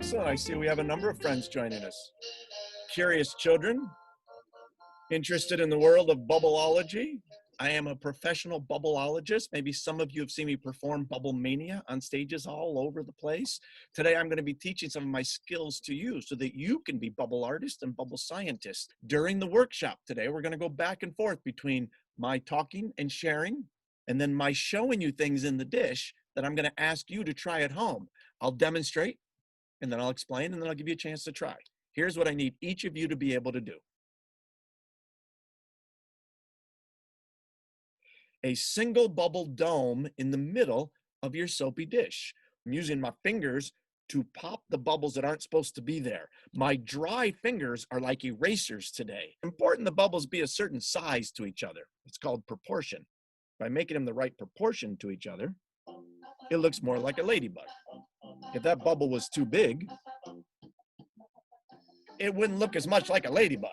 Excellent. I see we have a number of friends joining us. Curious children, interested in the world of bubble-ology. I am a professional bubble-ologist. Maybe some of you have seen me perform Bubble Mania on stages all over the place. Today, I'm going to be teaching some of my skills to you so that you can be bubble artists and bubble scientists. During the workshop today, we're going to go back and forth between my talking and sharing, and then my showing you things in the dish that I'm going to ask you to try at home. I'll demonstrate, and then I'll explain, and then I'll give you a chance to try. Here's what I need each of you to be able to do. A single bubble dome in the middle of your soapy dish. I'm using my fingers to pop the bubbles that aren't supposed to be there. My dry fingers are like erasers today. Important the bubbles be a certain size to each other. It's called proportion. By making them the right proportion to each other, it looks more like a ladybug. If that bubble was too big, it wouldn't look as much like a ladybug.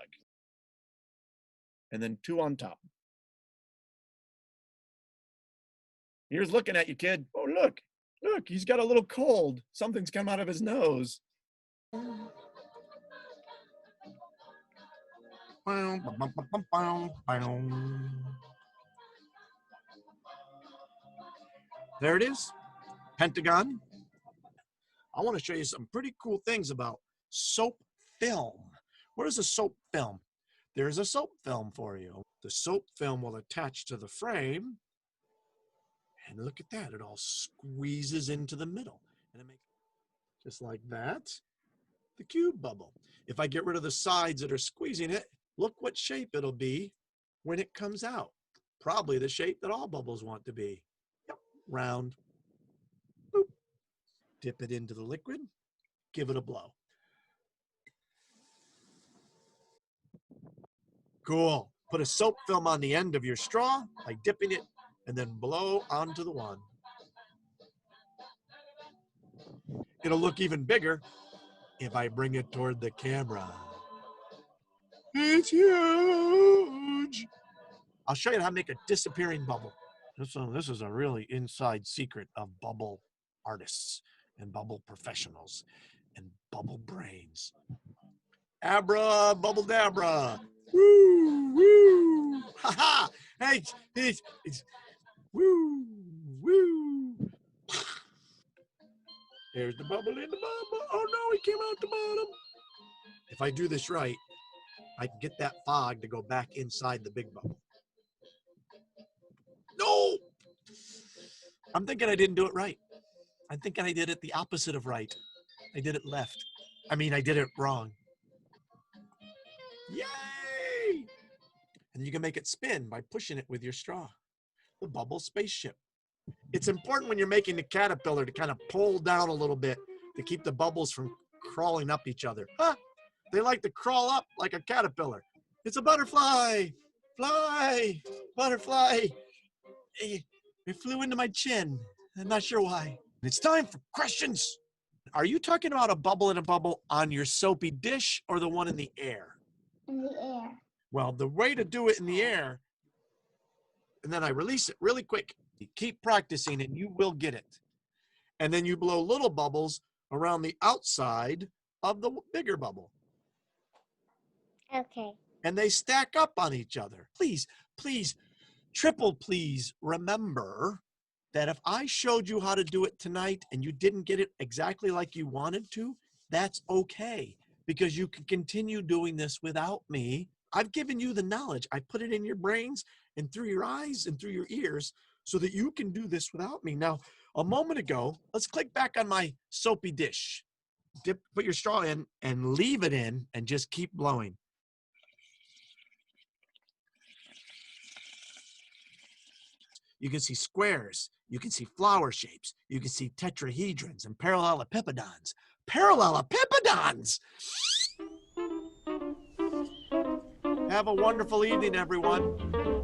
And then two on top. Here's looking at you, kid. Oh, look, he's got a little cold. Something's come out of his nose. There it is, pentagon. I want to show you some pretty cool things about soap film. What is a soap film? There's a soap film for you. The soap film will attach to the frame. And look at that, it all squeezes into the middle. And it makes, just like that, the cube bubble. If I get rid of the sides that are squeezing it, look what shape it'll be when it comes out. Probably the shape that all bubbles want to be. Yep, round. Boop. Dip it into the liquid, give it a blow. Cool. Put a soap film on the end of your straw by dipping it and then blow onto the wand. It'll look even bigger if I bring it toward the camera. It's huge. I'll show you how to make a disappearing bubble. This is a really inside secret of bubble artists and bubble professionals and bubble brains. Abra, bubble dabra. Woo, woo. Ha ha. Hey, it's woo, woo. There's the bubble in the bubble. Oh no, it came out the bottom. If I do this right, I can get that fog to go back inside the big bubble. No! I'm thinking I didn't do it right. I'm thinking I did it the opposite of right. I did it left. I did it wrong. Yay! And you can make it spin by pushing it with your straw. The bubble spaceship. It's important when you're making the caterpillar to kind of pull down a little bit to keep the bubbles from crawling up each other. Huh? They like to crawl up like a caterpillar. It's a butterfly. Fly, butterfly. It flew into my chin. I'm not sure why. It's time for questions. Are you talking about a bubble in a bubble on your soapy dish or the one in the air? In the air. Well, the way to do it in the air, and then I release it really quick. You keep practicing and you will get it. And then you blow little bubbles around the outside of the bigger bubble. Okay. And they stack up on each other. Please, please, triple please remember that if I showed you how to do it tonight and you didn't get it exactly like you wanted to, that's okay, because you can continue doing this without me. I've given you the knowledge. I put it in your brains and through your eyes and through your ears so that you can do this without me. Now, a moment ago, let's click back on my soapy dish. Put your straw in and leave it in and just keep blowing. You can see squares, you can see flower shapes, you can see tetrahedrons and parallelepipedons. Parallelepipedons! Have a wonderful evening, everyone.